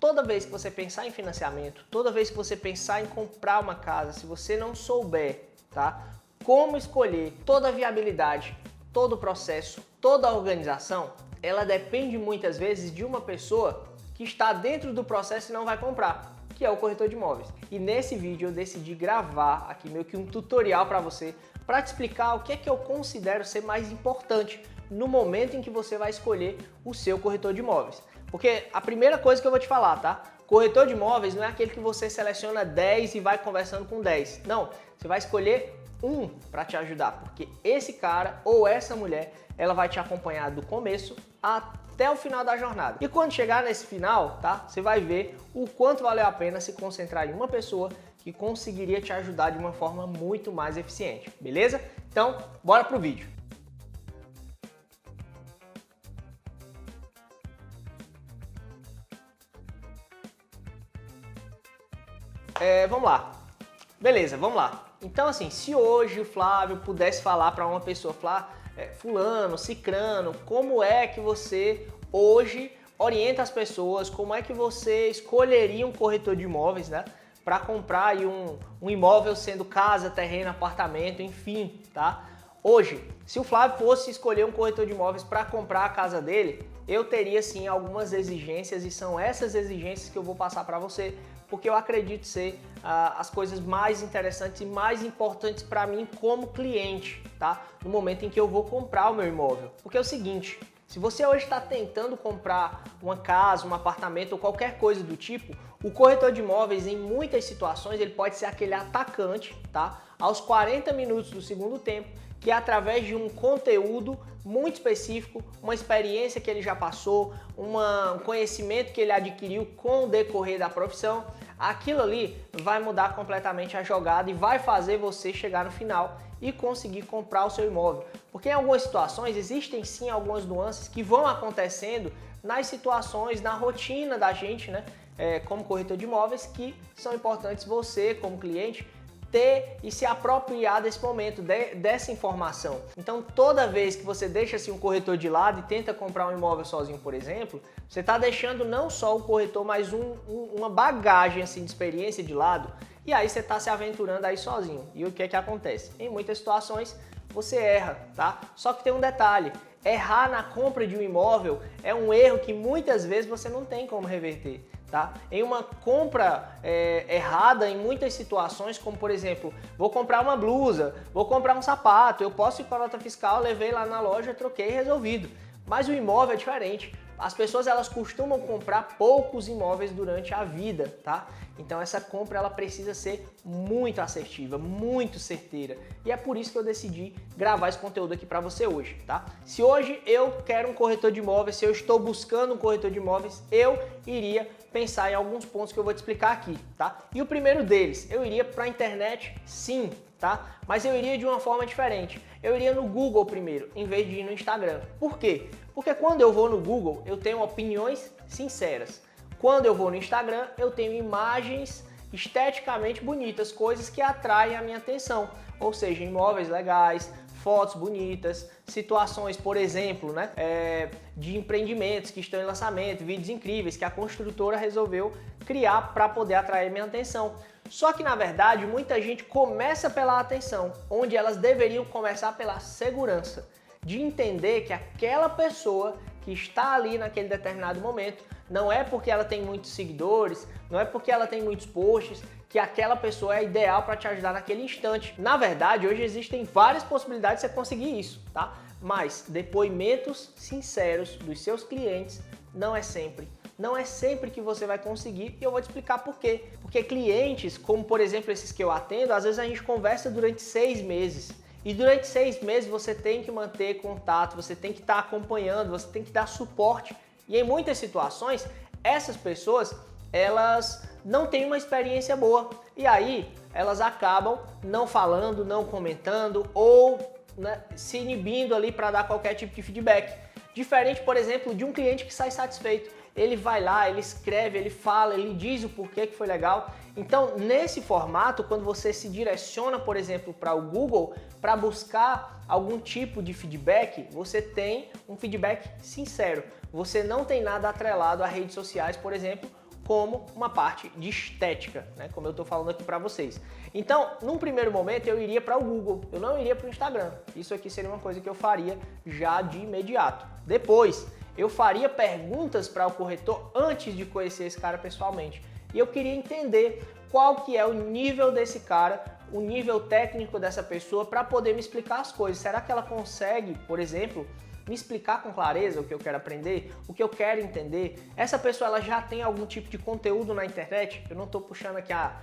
toda vez que você pensar em financiamento, toda vez que você pensar em comprar uma casa, se você não souber, tá, como escolher toda a viabilidade, todo o processo, toda a organização, ela depende muitas vezes de uma pessoa que está dentro do processo e não vai comprar, que é o corretor de imóveis. E nesse vídeo eu decidi gravar aqui meio que um tutorial para você, para te explicar o que é que eu considero ser mais importante no momento em que você vai escolher o seu corretor de imóveis. Porque a primeira coisa que eu vou te falar, tá? Corretor de imóveis não é aquele que você seleciona 10 e vai conversando com 10. Não, você vai escolher um para te ajudar, porque esse cara ou essa mulher, ela vai te acompanhar do começo até o final da jornada. E quando chegar nesse final, tá? Você vai ver o quanto valeu a pena se concentrar em uma pessoa que conseguiria te ajudar de uma forma muito mais eficiente, beleza? Então, bora pro vídeo. Vamos lá. Beleza, vamos lá. Então, assim, se hoje o Flávio pudesse falar para uma pessoa, fulano, cicrano, como é que você hoje orienta as pessoas, como é que você escolheria um corretor de imóveis, né, para comprar aí um imóvel, sendo casa, terreno, apartamento, enfim, tá? Hoje, se o Flávio fosse escolher um corretor de imóveis para comprar a casa dele, eu teria sim algumas exigências e são essas exigências que eu vou passar para você, porque eu acredito ser as coisas mais interessantes e mais importantes para mim como cliente, tá? No momento em que eu vou comprar o meu imóvel. Porque é o seguinte, se você hoje está tentando comprar uma casa, um apartamento ou qualquer coisa do tipo, o corretor de imóveis, em muitas situações, ele pode ser aquele atacante, tá? Aos 40 minutos do segundo tempo, que através de um conteúdo muito específico, uma experiência que ele já passou, um conhecimento que ele adquiriu com o decorrer da profissão, aquilo ali vai mudar completamente a jogada e vai fazer você chegar no final e conseguir comprar o seu imóvel. Porque em algumas situações existem sim algumas nuances que vão acontecendo nas situações, na rotina da gente, né, como corretor de imóveis, que são importantes você, como cliente, ter e se apropriar desse momento, dessa informação. Então, toda vez que você deixa assim, um corretor de lado e tenta comprar um imóvel sozinho, por exemplo, você está deixando não só o corretor, mas uma bagagem assim, de experiência de lado, e aí você está se aventurando aí sozinho. E o que é que acontece? Em muitas situações, você erra, tá? Só que tem um detalhe, errar na compra de um imóvel é um erro que muitas vezes você não tem como reverter. Tá? Em uma compra errada, em muitas situações, como por exemplo, vou comprar uma blusa, vou comprar um sapato, eu posso ir para a nota fiscal, levei lá na loja, troquei e resolvido. Mas o imóvel é diferente. As pessoas elas costumam comprar poucos imóveis durante a vida, tá? Então essa compra ela precisa ser muito assertiva, muito certeira. E é por isso que eu decidi gravar esse conteúdo aqui para você hoje, tá? Se hoje eu quero um corretor de imóveis, se eu estou buscando um corretor de imóveis, eu iria pensar em alguns pontos que eu vou te explicar aqui, tá? E o primeiro deles, eu iria para a internet, sim, tá? Mas eu iria de uma forma diferente. Eu iria no Google primeiro, em vez de ir no Instagram. Por quê? Porque quando eu vou no Google, eu tenho opiniões sinceras. Quando eu vou no Instagram, eu tenho imagens esteticamente bonitas, coisas que atraem a minha atenção. Ou seja, imóveis legais, fotos bonitas, situações, por exemplo, né, de empreendimentos que estão em lançamento, vídeos incríveis que a construtora resolveu criar para poder atrair minha atenção. Só que, na verdade, muita gente começa pela atenção, onde elas deveriam começar pela segurança, de entender que aquela pessoa que está ali naquele determinado momento, não é porque ela tem muitos seguidores, não é porque ela tem muitos posts, que aquela pessoa é ideal para te ajudar naquele instante. Na verdade, hoje existem várias possibilidades de você conseguir isso, tá? Mas depoimentos sinceros dos seus clientes não é sempre que você vai conseguir, e eu vou te explicar por quê. Porque clientes, como por exemplo esses que eu atendo, às vezes a gente conversa durante 6 meses. E durante 6 meses você tem que manter contato, você tem que estar acompanhando, você tem que dar suporte. E em muitas situações, essas pessoas, elas não têm uma experiência boa. E aí, elas acabam não falando, não comentando ou, né, se inibindo ali para dar qualquer tipo de feedback. Diferente, por exemplo, de um cliente que sai satisfeito. Ele vai lá, ele escreve, ele fala, ele diz o porquê que foi legal. Então, nesse formato, quando você se direciona, por exemplo, para o Google, para buscar algum tipo de feedback, você tem um feedback sincero. Você não tem nada atrelado a redes sociais, por exemplo, como uma parte de estética, né? Como eu estou falando aqui para vocês. Então, num primeiro momento, eu iria para o Google, eu não iria para o Instagram. Isso aqui seria uma coisa que eu faria já de imediato. Depois, eu faria perguntas para o corretor antes de conhecer esse cara pessoalmente. E eu queria entender qual que é o nível desse cara, o nível técnico dessa pessoa para poder me explicar as coisas. Será que ela consegue, por exemplo, me explicar com clareza o que eu quero aprender, o que eu quero entender? Essa pessoa ela já tem algum tipo de conteúdo na internet? Eu não estou puxando aqui a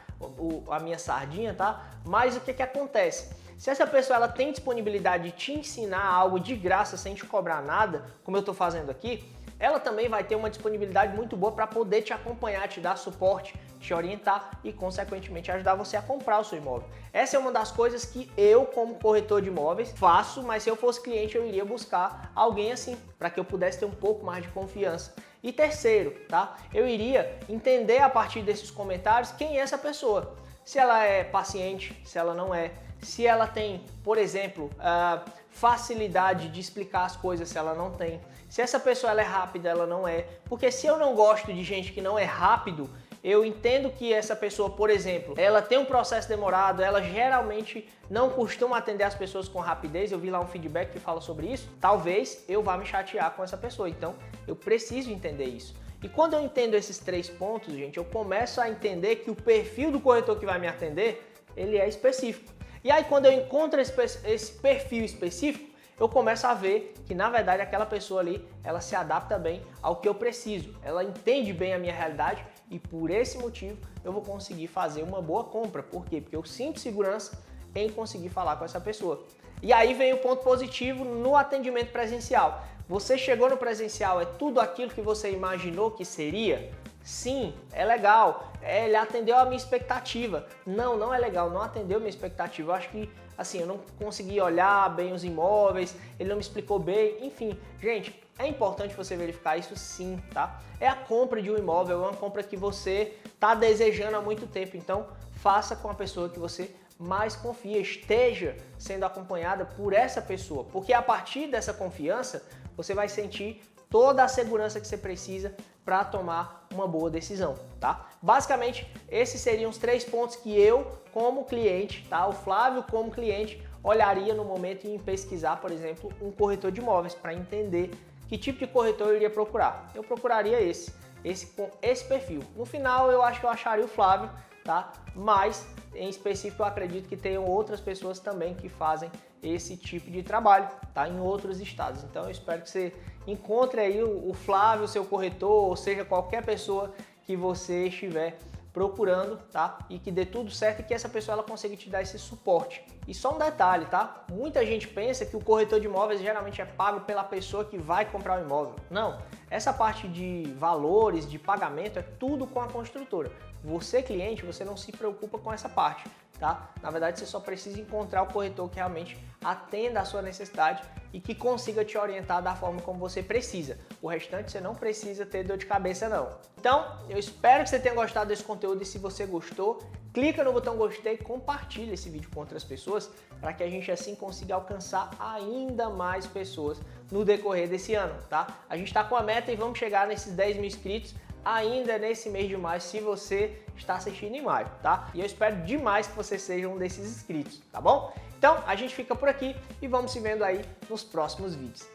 minha sardinha, tá? Mas o que acontece? Se essa pessoa ela tem disponibilidade de te ensinar algo de graça sem te cobrar nada, como eu estou fazendo aqui, ela também vai ter uma disponibilidade muito boa para poder te acompanhar, te dar suporte, te orientar e, consequentemente, ajudar você a comprar o seu imóvel. Essa é uma das coisas que eu, como corretor de imóveis, faço, mas se eu fosse cliente, eu iria buscar alguém assim, para que eu pudesse ter um pouco mais de confiança. E terceiro, tá? Eu iria entender a partir desses comentários quem é essa pessoa. Se ela é paciente, se ela não é. Se ela tem, por exemplo, facilidade de explicar as coisas, se ela não tem. Se essa pessoa ela é rápida, ela não é. Porque se eu não gosto de gente que não é rápido, eu entendo que essa pessoa, por exemplo, ela tem um processo demorado, ela geralmente não costuma atender as pessoas com rapidez. Eu vi lá um feedback que fala sobre isso. Talvez eu vá me chatear com essa pessoa. Então, eu preciso entender isso. E quando eu entendo esses 3 pontos, gente, eu começo a entender que o perfil do corretor que vai me atender, ele é específico. E aí, quando eu encontro esse perfil específico, eu começo a ver que, na verdade, aquela pessoa ali, ela se adapta bem ao que eu preciso. Ela entende bem a minha realidade e, por esse motivo, eu vou conseguir fazer uma boa compra. Por quê? Porque eu sinto segurança em conseguir falar com essa pessoa. E aí vem o ponto positivo no atendimento presencial. Você chegou no presencial, é tudo aquilo que você imaginou que seria? Sim, é legal, ele atendeu a minha expectativa. Não, não é legal, não atendeu a minha expectativa. Eu acho que, assim, eu não consegui olhar bem os imóveis, ele não me explicou bem, enfim. Gente, é importante você verificar isso sim, tá? É a compra de um imóvel, é uma compra que você está desejando há muito tempo, então faça com a pessoa que você mais confia, esteja sendo acompanhada por essa pessoa, porque a partir dessa confiança, você vai sentir toda a segurança que você precisa para tomar uma boa decisão, tá? Basicamente, esses seriam os 3 pontos que eu, como cliente, tá? O Flávio, como cliente, olharia no momento em pesquisar, por exemplo, um corretor de imóveis para entender que tipo de corretor eu iria procurar. Eu procuraria esse com esse perfil. No final, eu acho que eu acharia o Flávio, tá? Mas, em específico, eu acredito que tenham outras pessoas também que fazem esse tipo de trabalho, tá? Em outros estados. Então, eu espero que você encontre aí o Flávio, seu corretor, ou seja, qualquer pessoa que você estiver procurando, tá? E que dê tudo certo e que essa pessoa ela consiga te dar esse suporte. E só um detalhe, tá? Muita gente pensa que o corretor de imóveis geralmente é pago pela pessoa que vai comprar o imóvel. Não, essa parte de valores, de pagamento é tudo com a construtora. Você, cliente, você não se preocupa com essa parte, tá? Na verdade, você só precisa encontrar o corretor que realmente atenda à sua necessidade e que consiga te orientar da forma como você precisa. O restante você não precisa ter dor de cabeça, não. Então, eu espero que você tenha gostado desse conteúdo e se você gostou, clica no botão gostei e compartilha esse vídeo com outras pessoas para que a gente assim consiga alcançar ainda mais pessoas no decorrer desse ano, tá? A gente está com a meta e vamos chegar nesses 10 mil inscritos ainda nesse mês de maio, se você está assistindo em maio, tá? E eu espero demais que você seja um desses inscritos, tá bom? Então, a gente fica por aqui e vamos se vendo aí nos próximos vídeos.